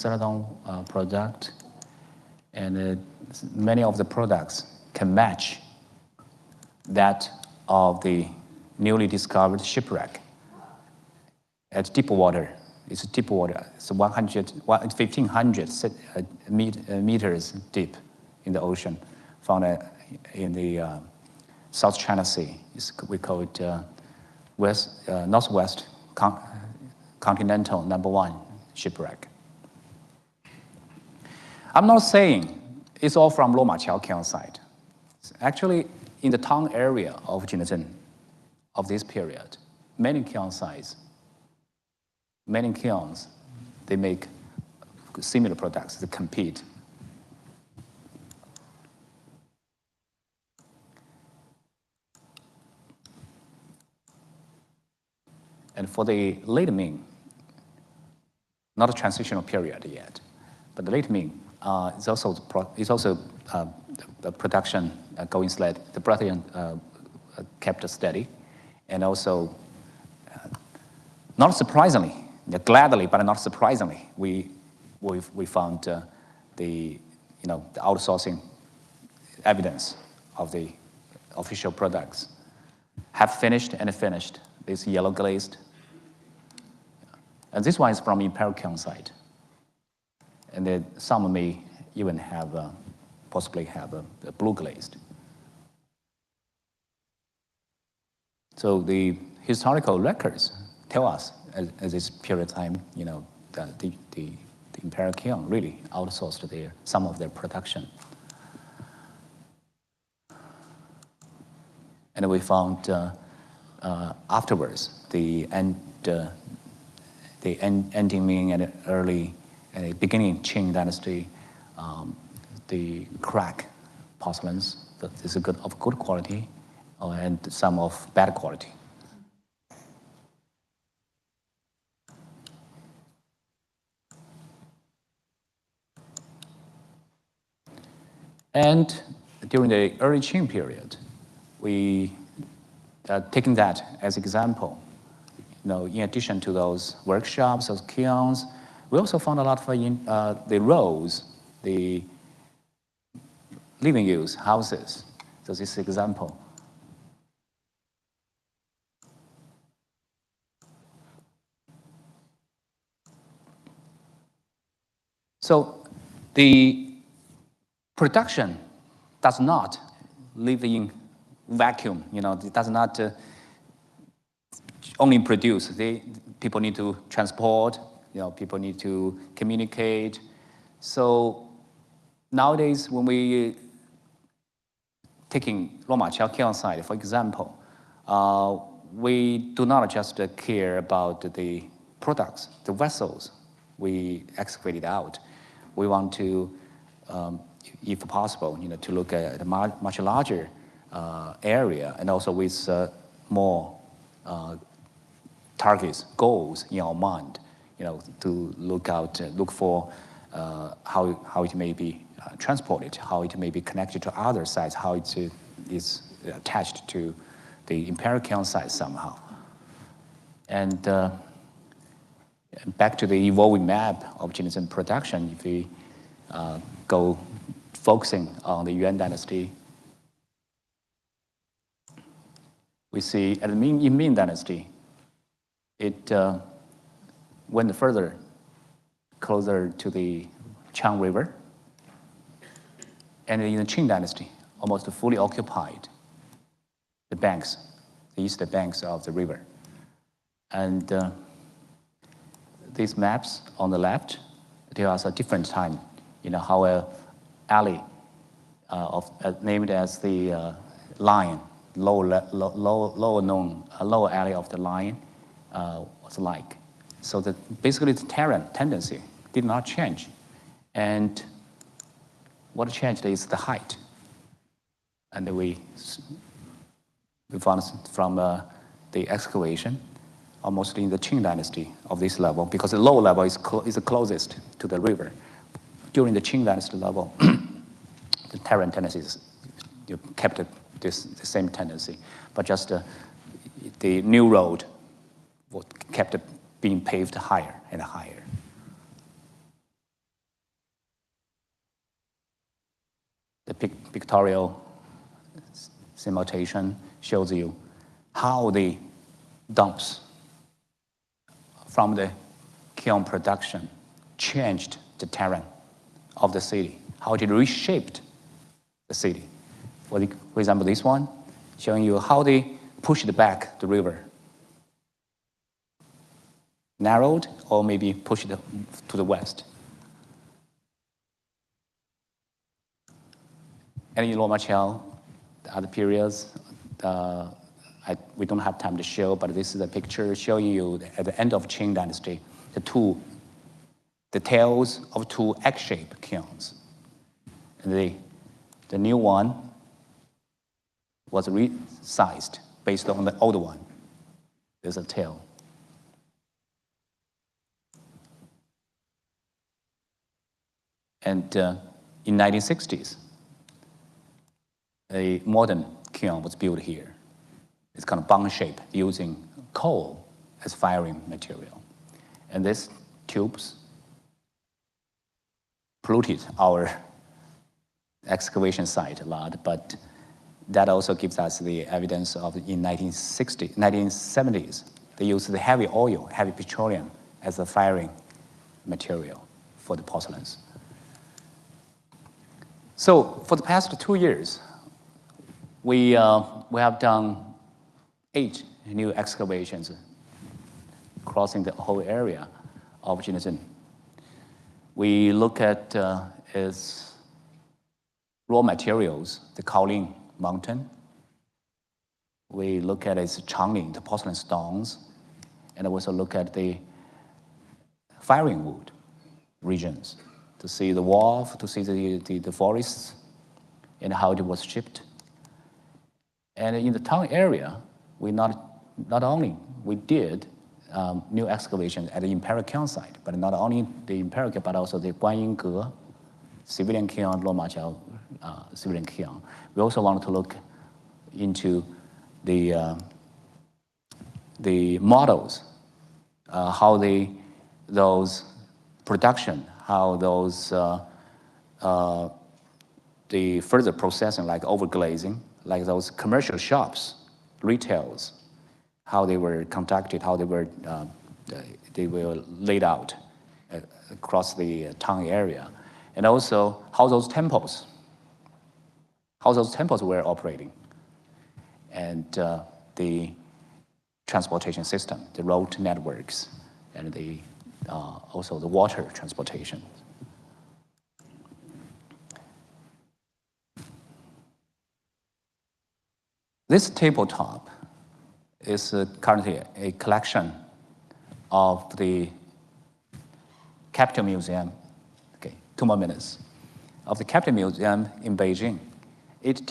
Speaker 3: product, and many of the products can match that of the newly discovered shipwreck at deep water. It's deep water. It's 1,500 meters deep in the ocean, found in the South China Sea. We call it Northwest Continental #1 shipwreck. I'm not saying it's all from Luomaqiao Kiln site. Actually, in the town area of Jingdezhen of this period, many kiln sites, many kilns, they make similar products that compete. And for the late Ming, not a transitional period yet, but the late Ming is also the production going steady. The Brazilian kept steady, and also, not surprisingly, gladly, but not surprisingly, we found the outsourcing evidence of the official products have finished. This yellow glazed, and this one is from Imperial kiln site, and then some may even have possibly have a blue glazed. So the historical records tell us at this period of time, that the Imperial kiln really outsourced some of their production. And we found afterwards the ending Ming and early beginning Qing dynasty, the crack porcelains that is of good quality, and some of bad quality. And during the early Qing period, we taking that as example. In addition to those workshops, those kilns, we also found a lot of the roads, the living use houses. So this example. So the production does not live in vacuum. It does not only produce. People need to transport. People need to communicate. So nowadays, when we taking Luomaqiao Kiln site, for example, we do not just care about the products, the vessels we excavated out. We want to, if possible, to look at a much larger area, and also with more targets, goals in our mind, to look for how it may be transported, how it may be connected to other sites, how it is attached to the Imperial Kiln site somehow. And Back to the evolving map of Jingdezhen production, if we go focusing on the Yuan dynasty, we see at the Ming dynasty, it went further, closer to the Chang River. And in the Qing dynasty, almost fully occupied the banks, the eastern banks of the river. And these maps on the left tell us a different time, how a alley named as the Lion, lower alley of the Lion was like. So that basically the terrain tendency did not change. And what changed is the height. And we found from the excavation, almost in the Qing dynasty of this level, because the lower level is the closest to the river. During the Qing dynasty level, the terrain tendencies kept the same tendency, but just the new road kept being paved higher and higher. The pictorial simulation shows you how the dumps from the kiln production changed the terrain of the city, how it reshaped the city. For example, this one, showing you how they pushed back the river. Narrowed or maybe pushed to the west. And in Luomaqiao, the other periods, we don't have time to show, but this is a picture showing you at the end of Qing dynasty, the tails of two egg-shaped kilns. And the new one was resized based on the old one. There's a tail. And in 1960s, a modern kiln was built here. It's kind of bung shape, using coal as firing material. And these tubes polluted our excavation site a lot, but that also gives us the evidence of in 1970s, they used the heavy oil, heavy petroleum as a firing material for the porcelains. So for the past 2 years, we have done 8 new excavations crossing the whole area of Jingdezhen. We look at its raw materials, the kaolin mountain. We look at its changling, the porcelain stones, and also look at the firing wood regions to see the wharf, to see the forests, and how it was shipped. And in the town area, we not only we did new excavation at the Imperial kiln site, but not only the Imperial kiln, but also the Guanyingge civilian kiln, Luomaqiao civilian kiln. We also wanted to look into the models, how those production, how those the further processing, like overglazing, like those commercial shops, retails, how they were conducted, how they were laid out across the town area, and also how those temples were operating, and the transportation system, the road networks, and also the water transportation. This tabletop is currently a collection of the Capital Museum. Okay, 2 more minutes. Of the Capital Museum in Beijing. It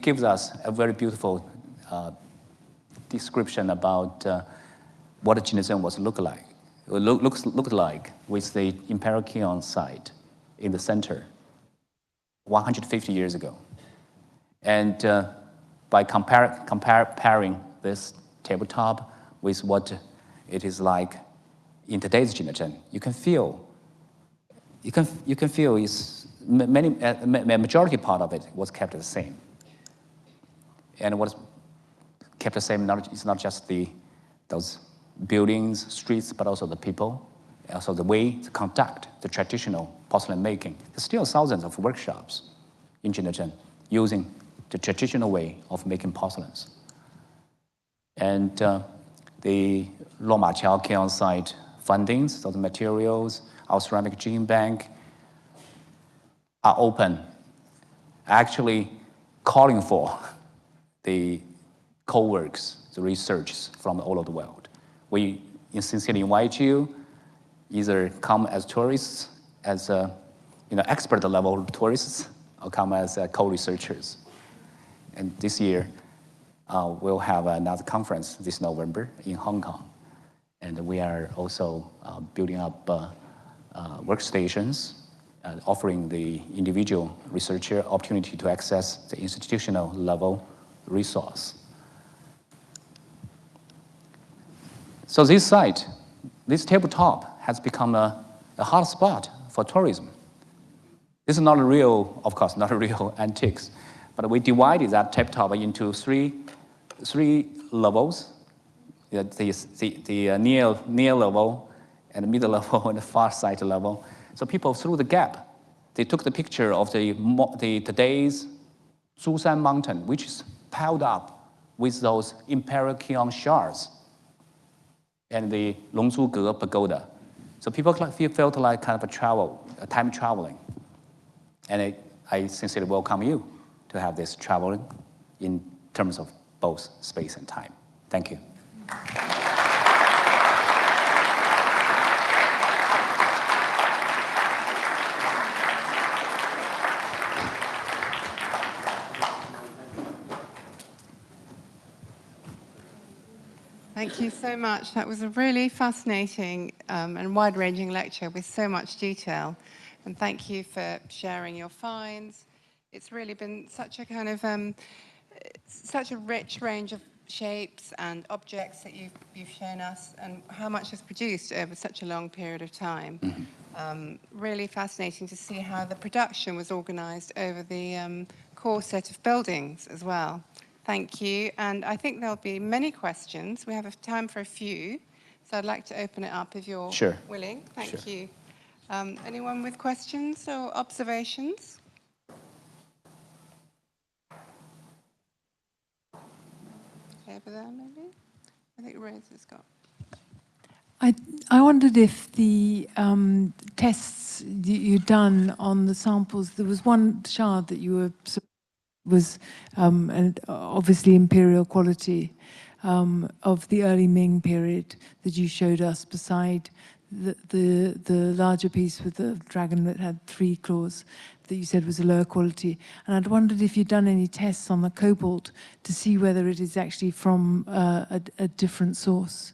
Speaker 3: gives us a very beautiful description about what Jingdezhen was looked like with the Imperial kiln site in the center 150 years ago. And by comparing this tabletop with what it is like in today's Jingdezhen, you can feel it's majority part of it was kept the same. And what kept the same is not just those buildings, streets, but also the people, also the way to conduct the traditional porcelain making. There's still thousands of workshops in Jingdezhen using the traditional way of making porcelains. And the Luomaqiao Kiln site fundings, those materials, our ceramic gene bank are open, actually calling for the co-works, the research from all over the world. We sincerely invite you, either come as tourists, as expert level tourists, or come as co-researchers. And this year, we'll have another conference this November in Hong Kong. And we are also building up workstations, offering the individual researcher opportunity to access the institutional level resource. So this site, this tabletop has become a hot spot for tourism. This is not a real, of course, not a real antiques, but we divided that tabletop into three levels: the near level, and the middle level, and the far side level. So people through the gap, they took the picture of today's Zhushan Mountain, which is piled up with those Imperial kiln shards, and the Longzhuge Pagoda. So people felt like kind of time traveling. And I sincerely welcome you to have this traveling in terms of both space and time. Thank you.
Speaker 2: Thank you so much. That was a really fascinating and wide-ranging lecture with so much detail. And thank you for sharing your finds. It's really been such a kind of, such a rich range of shapes and objects that you've shown us, and how much is produced over such a long period of time. Really fascinating to see how the production was organized over the core set of buildings as well. Thank you. And I think there'll be many questions. We have time for a few. So I'd like to open it up if you're willing. Thank you. Anyone with questions or observations? Over there, maybe? I think Rose has got.
Speaker 4: I wondered if the tests you'd done on the samples, there was one shard that you was and obviously imperial quality of the early Ming period that you showed us, beside the larger piece with the dragon that had 3 claws that you said was a lower quality. And I'd wondered if you'd done any tests on the cobalt to see whether it is actually from a different source.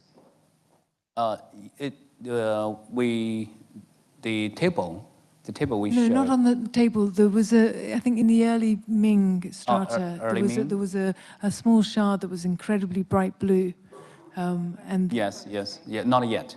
Speaker 3: The table we
Speaker 4: no,
Speaker 3: showed.
Speaker 4: No, not on the table. There was I think in the early Ming strata, there was a small shard that was incredibly bright blue. And
Speaker 3: Yes, yeah, not yet.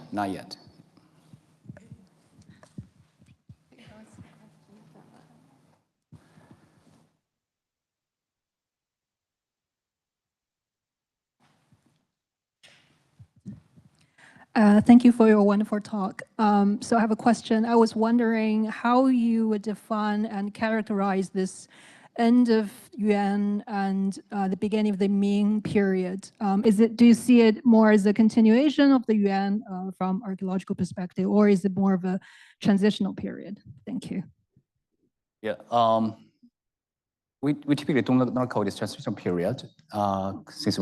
Speaker 5: Thank you for your wonderful talk. So I have a question. I was wondering how you would define and characterize this end of Yuan and the beginning of the Ming period. Do you see it more as a continuation of the Yuan from archaeological perspective, or is it more of a transitional period? Thank you.
Speaker 3: Yeah, we typically do not call this transitional period, since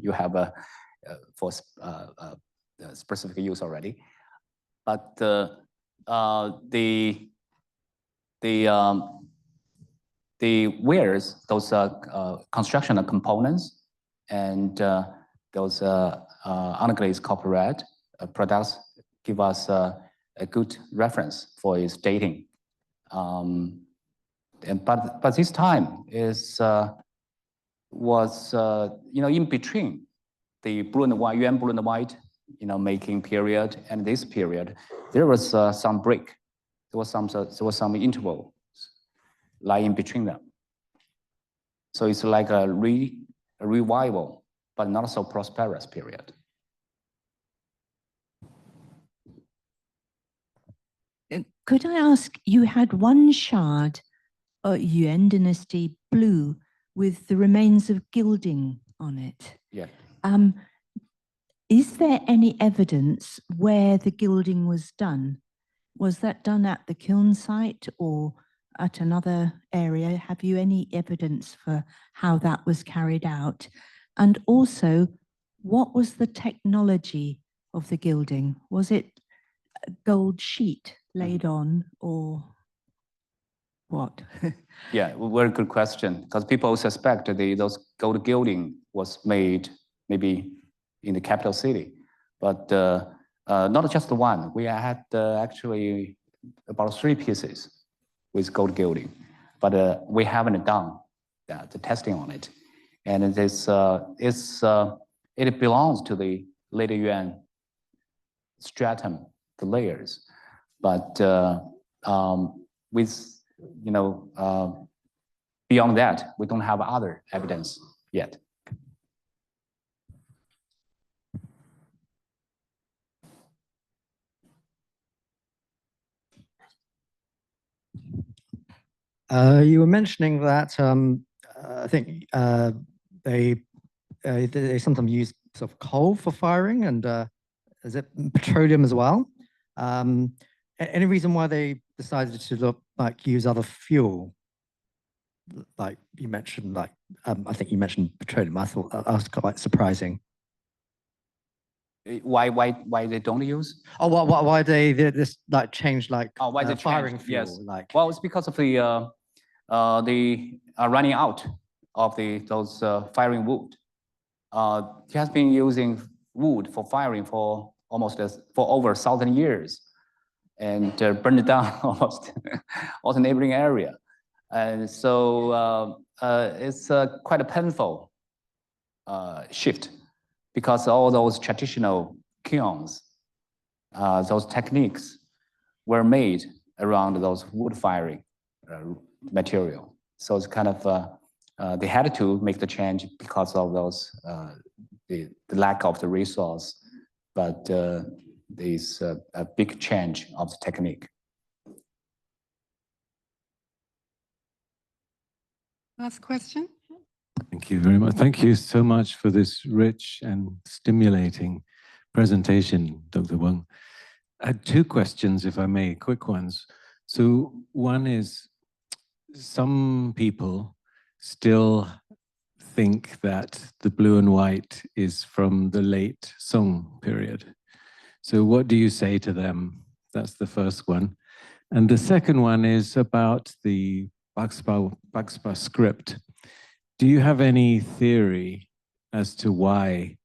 Speaker 3: you have a specific use already. But the wares, those construction components, and those unglazed copper red products give us a good reference for its dating. But this time was in between the blue and white, Yuan blue and white making period and this period, there was some break. There was some interval lying between them. So it's like a revival, but not so prosperous period.
Speaker 6: Could I ask, you had one shard, Yuan dynasty blue, with the remains of gilding on it.
Speaker 3: Yeah.
Speaker 6: Is there any evidence where the gilding was done? Was that done at the kiln site or at another area? Have you any evidence for how that was carried out? And also, what was the technology of the gilding? Was it a gold sheet laid on or what?
Speaker 3: Yeah, very good question. Because people suspect those gold gilding was made maybe in the capital city, but not just one. We had actually about 3 pieces with gold gilding, but we haven't done the testing on it. And it belongs to the later Yuan stratum, the layers, but with beyond that, we don't have other evidence yet.
Speaker 7: You were mentioning that I think they sometimes use sort of coal for firing, and is it petroleum as well? Any reason why they decided to use other fuel? Like you mentioned, I think you mentioned petroleum. I thought that was quite surprising.
Speaker 3: Why they don't use?
Speaker 7: Oh, why they this change
Speaker 3: why they
Speaker 7: firing
Speaker 3: changed?
Speaker 7: fuel?
Speaker 3: Yes. Well, it's because of the running out of those firing wood. He has been using wood for firing for over 1,000 years, and burned down almost all the neighboring area. And so it's quite a painful shift, because all those traditional kilns, those techniques were made around those wood firing material. So it's kind of, they had to make the change because of those, the lack of the resource, but there's a big change of the technique.
Speaker 2: Last question.
Speaker 8: Thank you very much. Thank you so much for this rich and stimulating presentation, Dr. Weng. I had 2 questions, if I may, quick ones. So one is, some people still think that the blue and white is from the late Song period. So what do you say to them? That's the first one. And the second one is about the Bagpa script. Do you have any theory as to why,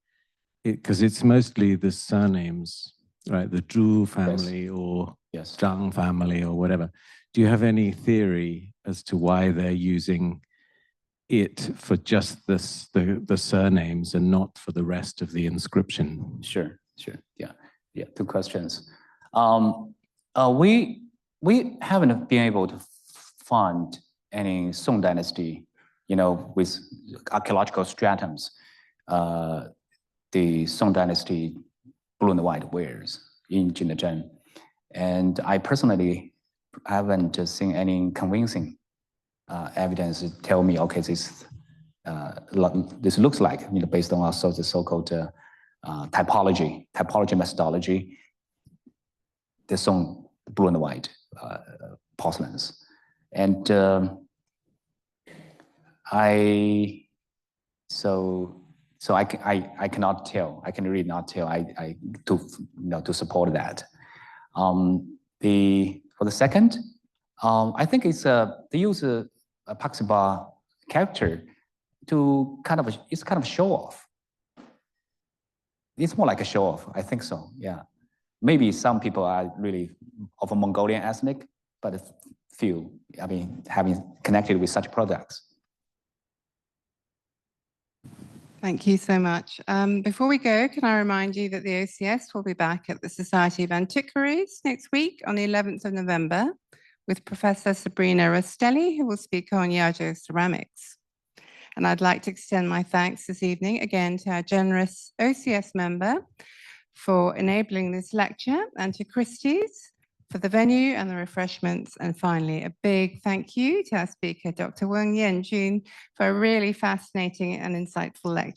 Speaker 8: because it's mostly the surnames, right? The Zhu family, yes, or yes, Zhang family or whatever. Do you have any theory as to why they're using it for just this, the surnames and not for the rest of the inscription?
Speaker 3: Sure. Yeah. 2 questions. We haven't been able to find any Song dynasty, with archaeological stratums, the Song dynasty blue and white wares in Jingdezhen. And I personally haven't seen any convincing evidence to tell me, okay, this looks like, based on also the so-called typology methodology, the Song blue and white porcelains. And I cannot tell. I can really not tell. To support that. For the second, I think it's they use a Bagpa character to kind of show off. It's more like a show off. I think so. Yeah. Maybe some people are really of a Mongolian ethnic, but few, having connected with such products.
Speaker 2: Thank you so much. Before we go, can I remind you that the OCS will be back at the Society of Antiquaries next week on the 11th of November with Professor Sabrina Rostelli, who will speak on Yajo ceramics. And I'd like to extend my thanks this evening again to our generous OCS member for enabling this lecture, and to Christie's for the venue and the refreshments. And finally, a big thank you to our speaker, Dr. Weng Yanjun, for a really fascinating and insightful lecture.